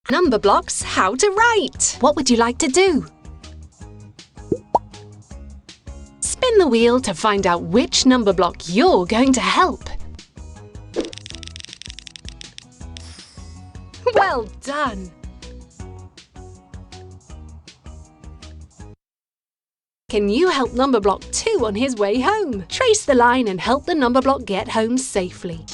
Numberblocks how to write. What would you like to do? Spin the wheel to find out which Numberblock you're going to help. Well done! Can you help Numberblock 2 on his way home? Trace the line and help the Numberblock get home safely.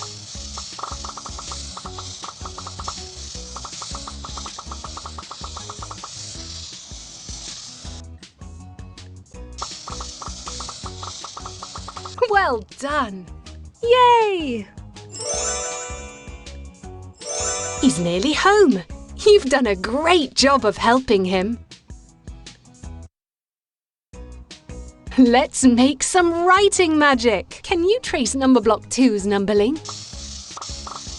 Well done! Yay! He's nearly home. You've done a great job of helping him. Let's make some writing magic. Can you trace Numberblock 2's numberling?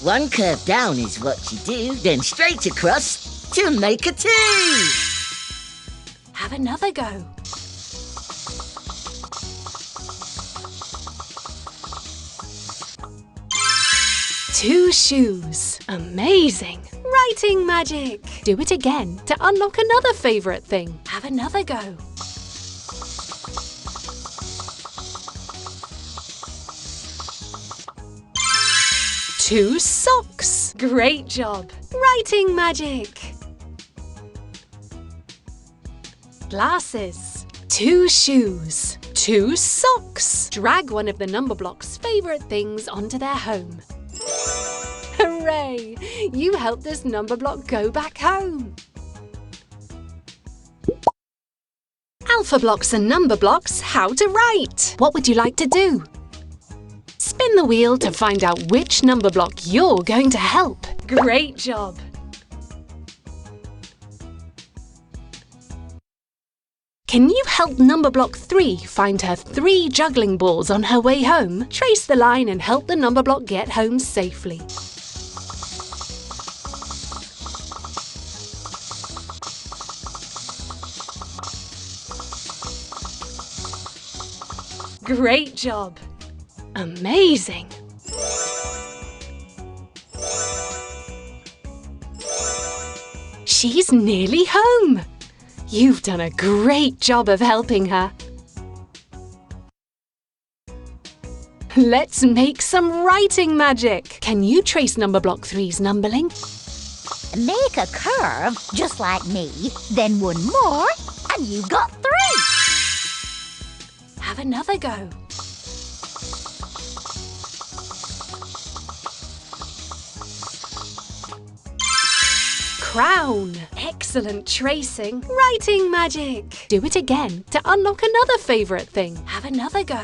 One curve down is what you do, then straight across to make a 2. Have another go. Two shoes. Amazing. Writing magic. Do it again to unlock another favourite thing. Have another go. Two socks. Great job. Writing magic. Glasses. Two shoes. Two socks. Drag one of the Numberblock's favourite things onto their home. Hooray! You helped this Numberblock go back home. Alphablocks and Numberblocks how to write. What would you like to do? Spin the wheel to find out which Numberblock you're going to help. Great job! Can you help Numberblock 3 find her 3 juggling balls on her way home? Trace the line and help the Numberblock get home safely. Great job! Amazing! She's nearly home! You've done a great job of helping her. Let's make some writing magic! Can you trace Numberblock 3's numberling? Make a curve just like me, then one more, and you've got 3. Have another go. Crown. Excellent tracing. Writing magic. Do it again to unlock another favourite thing. Have another go.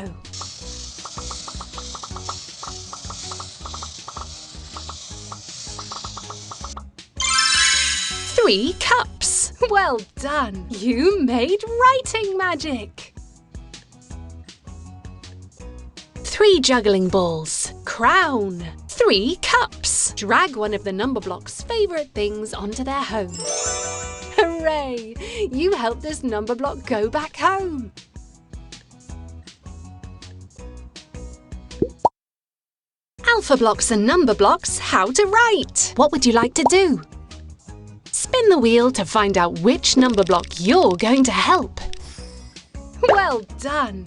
Three cups. Well done. You made writing magic. 3 juggling balls. Crown. 3 cups. Drag one of the Numberblock's favourite things onto their home. Hooray! You helped this Numberblock go back home. Alphablocks and Numberblocks how to write. What would you like to do? Spin the wheel to find out which Numberblock you're going to help. Well done!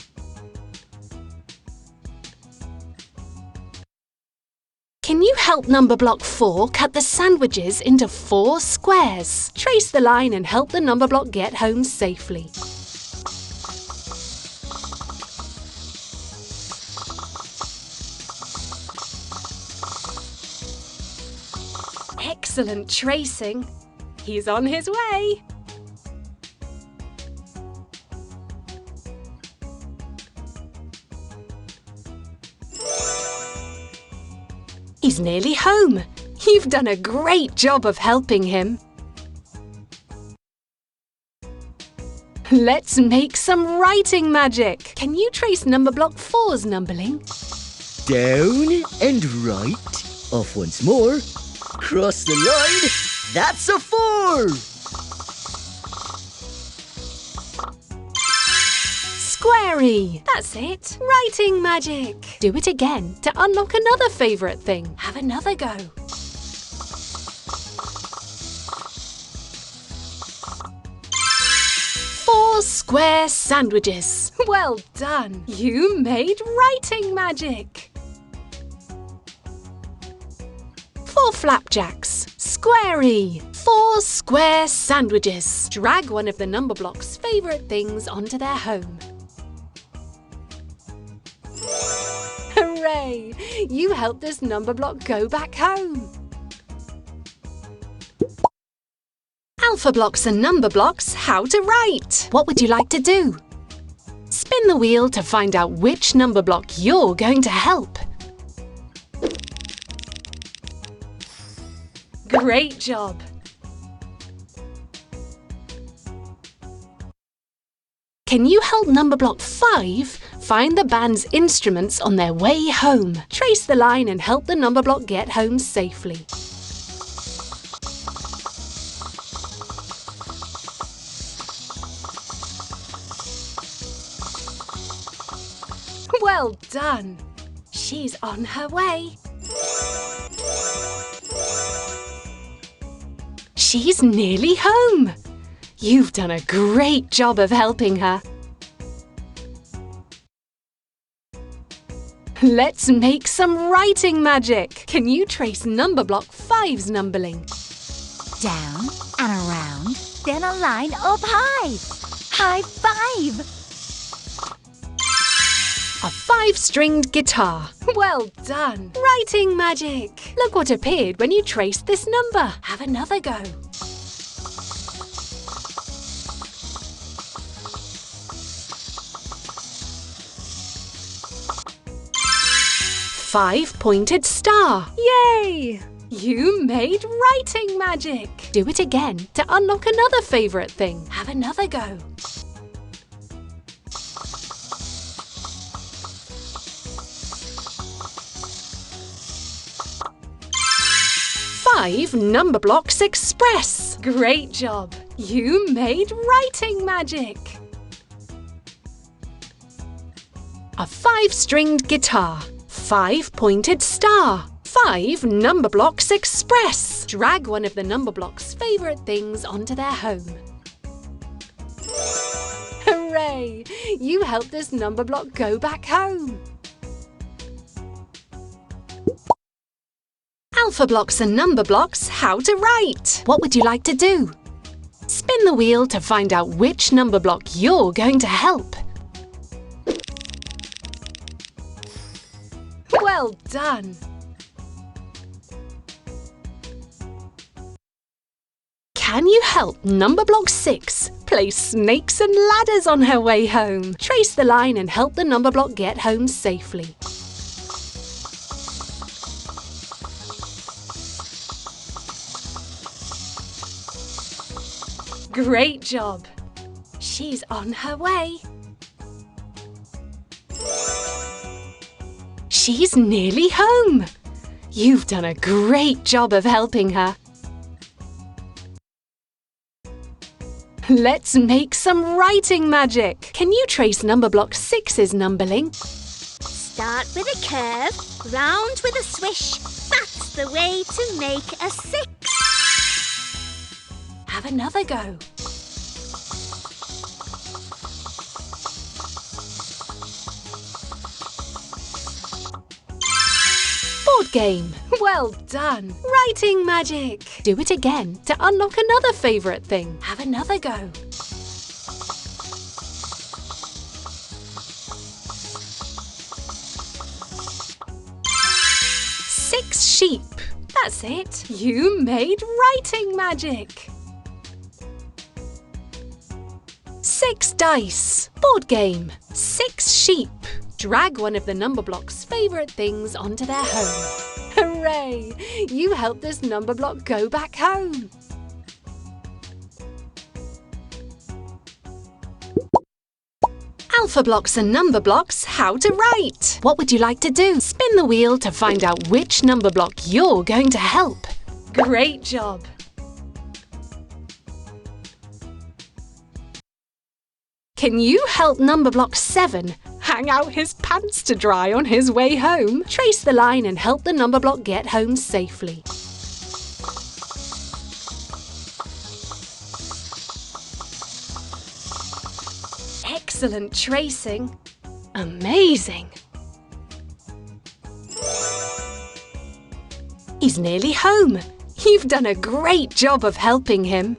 Can you help Numberblock 4 cut the sandwiches into 4 squares? Trace the line and help the Numberblock get home safely. Excellent tracing. He's on his way. He's nearly home. You've done a great job of helping him. Let's make some writing magic. Can you trace Numberblock 4's numberling? Down and right. Off once more. Cross the line. That's a 4. Squarey! That's it. Writing magic. Do it again to unlock another favourite thing. Have another go. 4 square sandwiches. Well done! You made writing magic! 4 flapjacks. Squarey. 4 square sandwiches. Drag one of the Numberblocks' favourite things onto their home. Hooray! You helped this Numberblock go back home. Alphablocks and Numberblocks, how to write. What would you like to do? Spin the wheel to find out which Numberblock you're going to help. Great job! Can you help Numberblock 5 find the band's instruments on their way home? Trace the line and help the Numberblock get home safely. Well done! She's on her way. She's nearly home. You've done a great job of helping her. Let's make some writing magic. Can you trace Numberblock 5's numbering? Down and around, then a line up high. High five! A 5-stringed guitar. Well done! Writing magic! Look what appeared when you traced this number. Have another go. Five-pointed star. Yay! You made writing magic. Do it again to unlock another favourite thing. Have another go. Five Numberblocks Express. Great job. You made writing magic. A 5-stringed guitar. 5-pointed star. 5 Numberblocks Express. Drag one of the Numberblocks' favourite things onto their home. Hooray! You helped this Numberblock go back home. Alphablocks and Numberblocks, how to write. What would you like to do? Spin the wheel to find out which Numberblock you're going to help. Well done! Can you help Numberblock 6 place snakes and ladders on her way home? Trace the line and help the Numberblock get home safely. Great job! She's on her way. She's nearly home. You've done a great job of helping her. Let's make some writing magic. Can you trace Numberblock 6's numbering? Start with a curve, round with a swish. That's the way to make a 6. Have another go. Board game. Well done. Writing magic. Do it again to unlock another favourite thing. Have another go. Six sheep. That's it. You made writing magic. 6 dice. Board game. 6 sheep. Drag one of the Numberblocks' favourite things onto their home. Hooray! You helped this Numberblock go back home. Alphablocks and Numberblocks, how to write. What would you like to do? Spin the wheel to find out which Numberblock you're going to help. Great job! Can you help Numberblock 7 hang out his pants to dry on his way home? Trace the line and help the Numberblock get home safely. Excellent tracing. Amazing. He's nearly home. You've done a great job of helping him.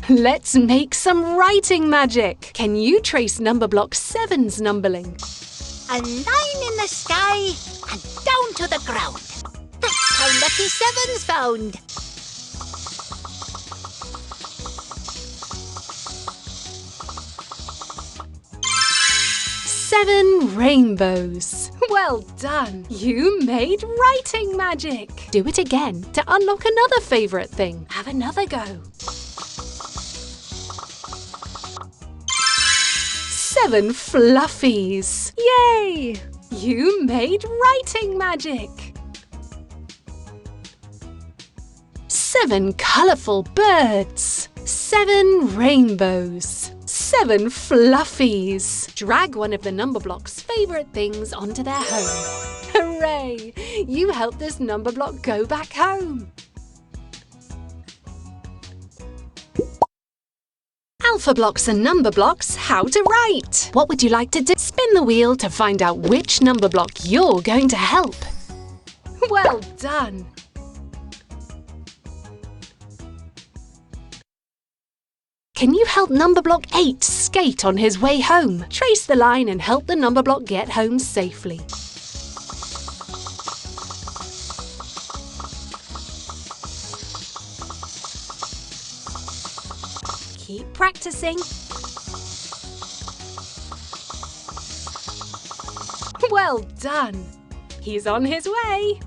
Let's make some writing magic. Can you trace Numberblock 7's numbering? A line in the sky and down to the ground. That's how Lucky Seven's found. Seven rainbows. Well done. You made writing magic. Do it again to unlock another favourite thing. Have another go. 7 fluffies. Yay! You made writing magic. 7 colourful birds. 7 rainbows. 7 fluffies. Drag one of the Numberblocks' favourite things onto their home. Hooray! You helped this Numberblock go back home. Alphablocks and Numberblocks, how to write. What would you like to do? Spin the wheel to find out which Numberblock you're going to help. Well done. Can you help Numberblock 8 skate on his way home? Trace the line and help the Numberblock get home safely. Keep practicing. Well done. He's on his way.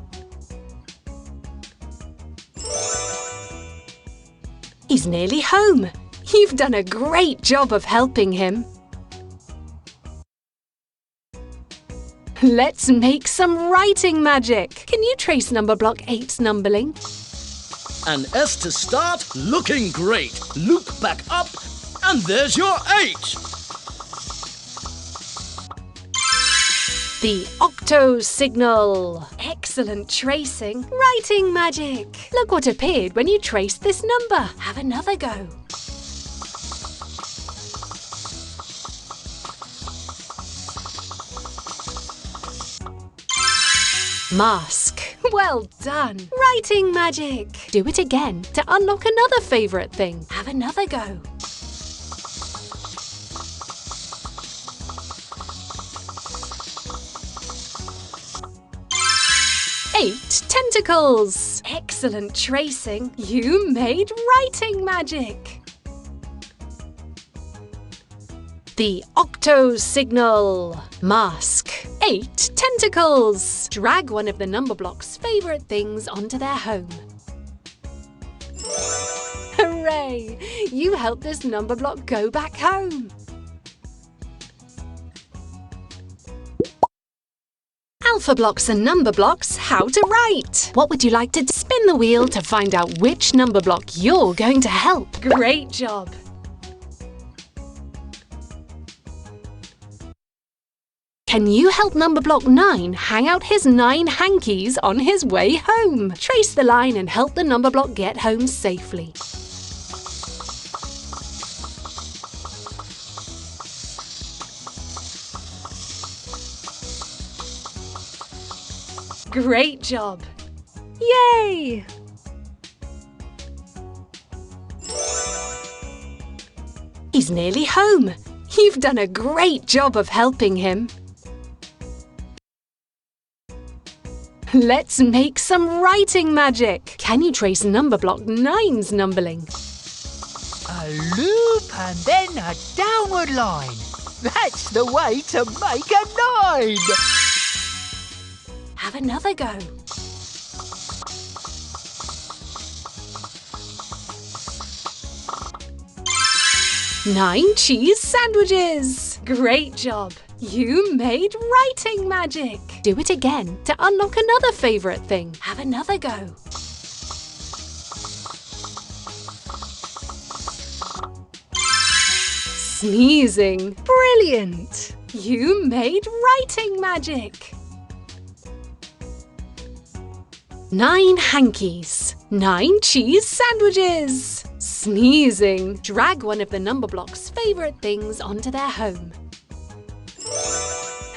He's nearly home. You've done a great job of helping him. Let's make some writing magic. Can you trace Numberblock 8's numbering? An S to start, looking great. Loop back up, and there's your 8. The octo signal. Excellent tracing. Writing magic. Look what appeared when you traced this number. Have another go. Mask. Well done. Writing magic. Do it again to unlock another favourite thing. Have another go. Eight tentacles. Excellent tracing. You made writing magic. The octo signal. Mask. 8 tentacles. Drag one of the Numberblocks' favourite things onto their home. Hooray! You helped this Numberblock go back home. Alphablocks and Numberblocks, how to write. What would you like to do? Spin the wheel to find out which Numberblock you're going to help. Great job. Can you help Numberblock 9 hang out his 9 hankies on his way home? Trace the line and help the Numberblock get home safely. Great job! Yay! He's nearly home. You've done a great job of helping him. Let's make some writing magic. Can you trace Numberblock 9's numbering? A loop and then a downward line. That's the way to make a 9. Have another go. Nine cheese sandwiches. Great job. You made writing magic. Do it again to unlock another favourite thing. Have another go. Sneezing. Brilliant. You made writing magic. 9 hankies. 9 cheese sandwiches. Sneezing. Drag one of the Numberblocks' favourite things onto their home.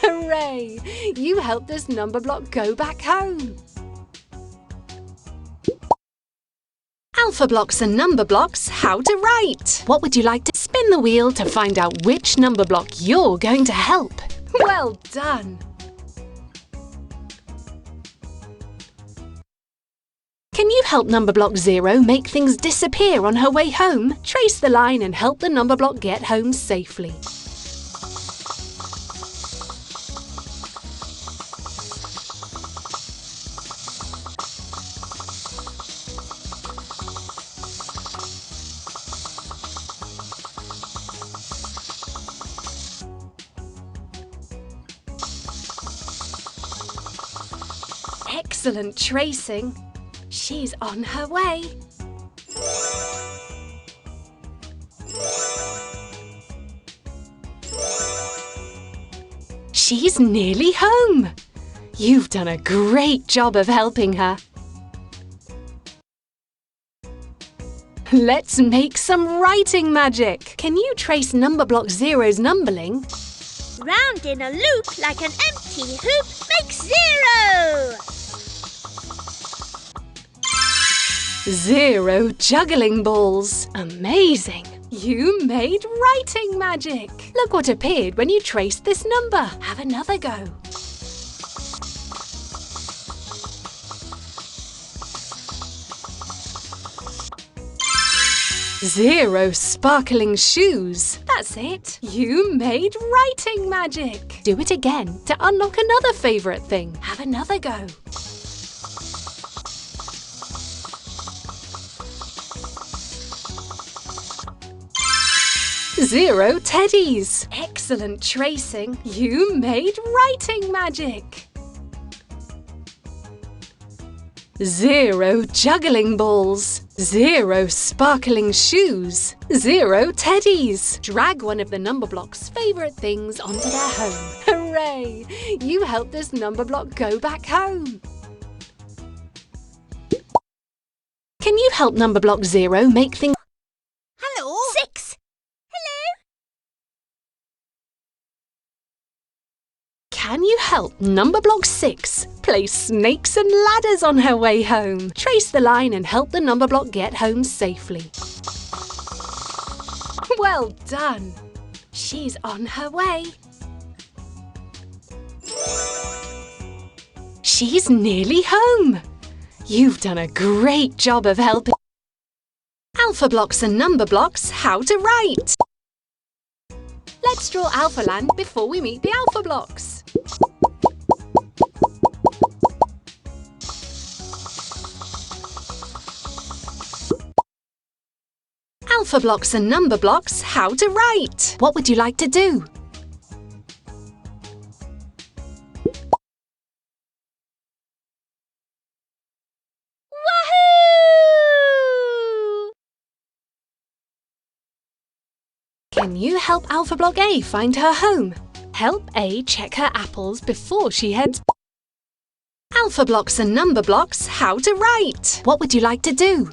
Hooray! You helped this Numberblock go back home. Alphablocks and Numberblocks, how to write. What would you like to spin the wheel to find out which Numberblock you're going to help? Well done! Can you help Numberblock 0 make things disappear on her way home? Trace the line and help the Numberblock get home safely. Excellent tracing. She's on her way. She's nearly home. You've done a great job of helping her. Let's make some writing magic. Can you trace Numberblock 0's numbering? Round in a loop like an empty hoop makes 0. 0 juggling balls. Amazing! You made writing magic. Look what appeared when you traced this number. Have another go. 0 sparkling shoes. That's it. You made writing magic. Do it again to unlock another favourite thing. Have another go. 0 teddies. Excellent tracing. You made writing magic. 0 juggling balls. 0 sparkling shoes. 0 teddies. Drag one of the Numberblocks' favourite things onto their home. Hooray! You helped this Numberblock go back home. Can you help Numberblock 0 make things... Hello? 6. Can you help Numberblock 6 place snakes and ladders on her way home? Trace the line and help the Numberblock get home safely. Well done! She's on her way. She's nearly home. You've done a great job of helping. Alphablocks and Numberblocks, how to write. Let's draw Alphaland before we meet the Alphablocks. Alphablocks and Numberblocks, how to write. What would you like to do? Wahoo! Can you help Alphablock A find her home? Help A check her apples before she heads... Alphablocks and Numberblocks, how to write. What would you like to do?